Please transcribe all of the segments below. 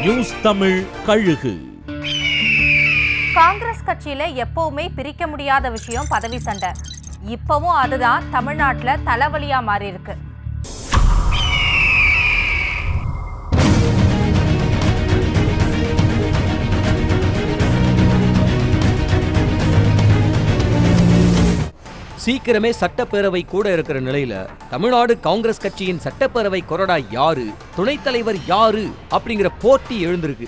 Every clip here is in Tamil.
நியூஸ் தமிழ் கழுகு. காங்கிரஸ் கட்சியில எப்பவுமே பிரிக்க முடியாத விஷயம் பதவி சண்டை. இப்பவும் அதுதான் தமிழ்நாட்டுல தலைவலியா மாறி இருக்கு. சீக்கிரமே சட்டப்பேரவை கூட இருக்கிற நிலையில தமிழ்நாடு காங்கிரஸ் கட்சியின் சட்டப்பேரவை கொறடா யாரு, துணைத் தலைவர் யாரு அப்படிங்கிற போட்டி எழுந்திருக்கு.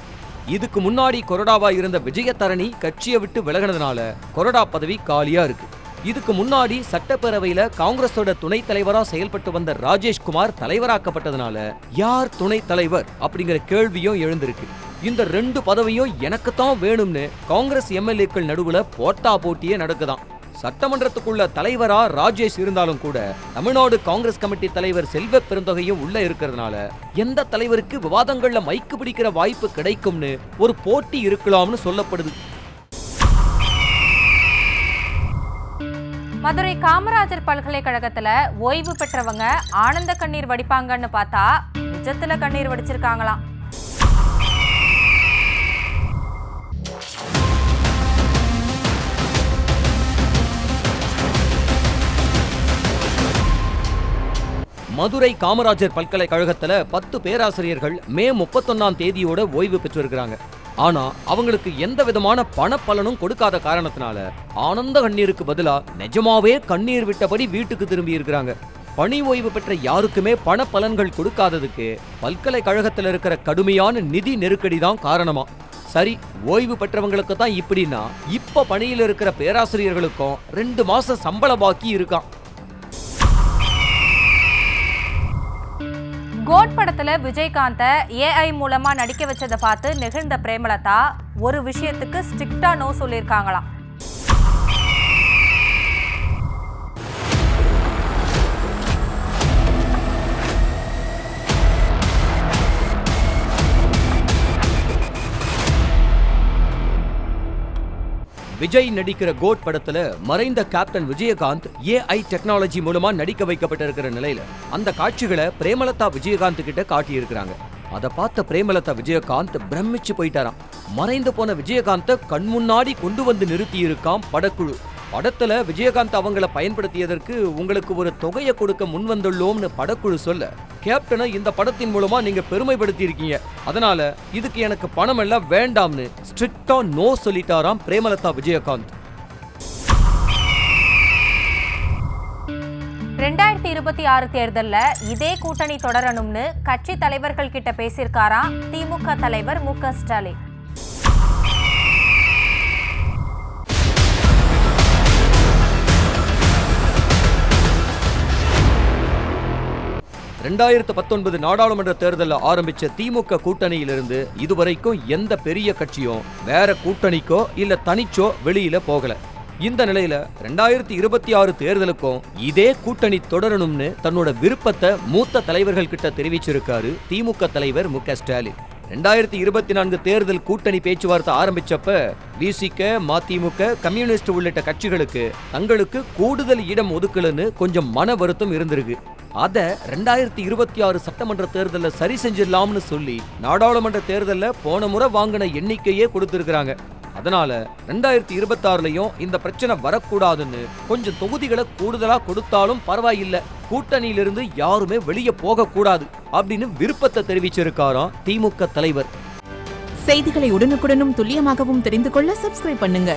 இதுக்கு முன்னாடி கொறடாவா இருந்த விஜயதரணி கட்சியை விட்டு விலகினதுனால கொறடா பதவி காலியா இருக்கு. இதுக்கு முன்னாடி சட்டப்பேரவையில காங்கிரஸோட துணைத் தலைவரா செயல்பட்டு வந்த ராஜேஷ்குமார் தலைவராக்கப்பட்டதுனால யார் துணைத் தலைவர் அப்படிங்கிற கேள்வியும் எழுந்திருக்கு. இந்த ரெண்டு பதவியும் எனக்குத்தான் வேணும்னு காங்கிரஸ் எம்எல்ஏக்கள் நடுவுல போட்டா போட்டியே நடக்குதான். சட்டமன்றத்துக்குள்ள தலைவரா ராஜேஷ் இருந்தாலும் கூட தமிழ்நாடு காங்கிரஸ் கமிட்டி தலைவர் செல்வ பெருந்தொகையும் உள்ள இருக்கிறதுனால எந்த தலைவருக்கு விவாதங்கள்ல மைக்கு பிடிக்கிற வாய்ப்பு கிடைக்கும்னு ஒரு போட்டி இருக்கலாம்னு சொல்லப்படுது. மதுரை காமராஜர் பல்கலைக்கழகத்துல ஓய்வு பெற்றவங்க ஆனந்த கண்ணீர் வடிப்பாங்கன்னு பார்த்தா நிஜத்துல கண்ணீர் வடிச்சிருக்காங்களாம். மதுரை காமராஜர் பல்கலைக்கழகத்துல 10 பேராசிரியர்கள் மே 31ஆம் தேதியோட ஓய்வு பெற்றிருக்கிறாங்க. ஆனா அவங்களுக்கு எந்த விதமான பணப்பலனும் கொடுக்காத காரணத்தினால ஆனந்த கண்ணீருக்கு பதிலா நிஜமாவே கண்ணீர் விட்டபடி வீட்டுக்கு திரும்பி இருக்கிறாங்க. பணி ஓய்வு பெற்ற யாருக்குமே பண பலன்கள் கொடுக்காததுக்கு பல்கலைக்கழகத்தில் இருக்கிற கடுமையான நிதி நெருக்கடி தான் காரணமா. சரி, ஓய்வு பெற்றவங்களுக்கு தான் இப்படின்னா இப்ப பணியில் இருக்கிற பேராசிரியர்களுக்கும் 2 மாசம் சம்பள பாக்கி இருக்கான். கோட் படத்துல விஜயகாந்த ஏஐ மூலமா நடிக்க வச்சதை பார்த்து நெகிழ்ந்த பிரேமலதா ஒரு விஷயத்துக்கு ஸ்ட்ரிக்டா நோ சொல்லியிருக்காங்களாம். விஜய் நடிக்கிற கோட் படத்துல மறைந்த கேப்டன் விஜயகாந்த் ஏஐ டெக்னாலஜி மூலமா நடிக்க வைக்கப்பட்டிருக்கிற நிலையில அந்த காட்சிகளை பிரேமலதா விஜயகாந்த் கிட்ட காட்டியிருக்கிறாங்க. அதை பார்த்த பிரேமலதா விஜயகாந்த் பிரமிச்சு போயிட்டாராம். மறைந்து போன விஜயகாந்த கண் முன்னாடி கொண்டு வந்து நிறுத்தி இருக்காம் படக்குழு. படத்துல விஜயகாந்த் அவங்களை பயன்படுத்தியதற்கு உங்களுக்கு ஒரு தொகையை கொடுக்க முன் வந்துள்ளோம்னு படக்குழு சொல்ல, கேப்டனை இந்த படத்தின் மூலமா நீங்க பெருமைப்படுத்தி இருக்கீங்க, அதனால இதுக்கு எனக்கு பணம் எல்லாம் வேண்டாம்னு ஸ்ட்ரிக்டா நோ சொல்லிட்டாராம் பிரேமலதா விஜயகாந்த். 2026 தேர்தல்ல இதே கூட்டணி தொடரணும்னு கட்சி தலைவர்கள் கிட்ட பேசியிருக்காராம் திமுக தலைவர் மு.க. ஸ்டாலின். நாடாளுமன்ற தேர்தலில் ஆரம்பிச்ச திமுக கூட்டணியிலிருந்து இதுவரைக்கும் எந்த பெரிய கட்சியும் வேற கூட்டணிக்கோ இல்ல தனிச்சோ வெளியில போகல. இந்த நிலையில 2026 தேர்தலுக்கும் இதே கூட்டணி தொடரணும்னு தன்னோட விருப்பத்தை மூத்த தலைவர்கள் கிட்ட தெரிவிச்சிருக்காரு திமுக தலைவர் மு.க. ஸ்டாலின். 2024 தேர்தல் கூட்டணி பேச்சுவார்த்தை ஆரம்பிச்சப்ப விசிக, மதிமுக, கம்யூனிஸ்ட் உள்ளிட்ட கட்சிகளுக்கு தங்களுக்கு கூடுதல் இடம் ஒதுக்கலன்னு கொஞ்சம் மன வருத்தம் இருந்திருக்கு. அத 2026 சட்டமன்ற தேர்தல்ல சரி செஞ்சிடலாம்னு சொல்லி நாடாளுமன்ற தேர்தல்ல போன முறை வாங்கின எண்ணிக்கையே கொடுத்திருக்கிறாங்க. அதனால 2026லயும் இந்த பிரச்சனை வரக்கூடாதுன்னு கொஞ்சம் தொகுதிகளை கூடுதலா கொடுத்தாலும் பரவாயில்லை, கூட்டணியிலிருந்து யாருமே வெளியே போக கூடாது அப்படின்னு விருப்பத்தை தெரிவிச்சிருக்காராம் திமுக தலைவர். செய்திகளை உடனுக்குடனும் துல்லியமாகவும் தெரிந்து கொள்ள சப்ஸ்கிரைப் பண்ணுங்க.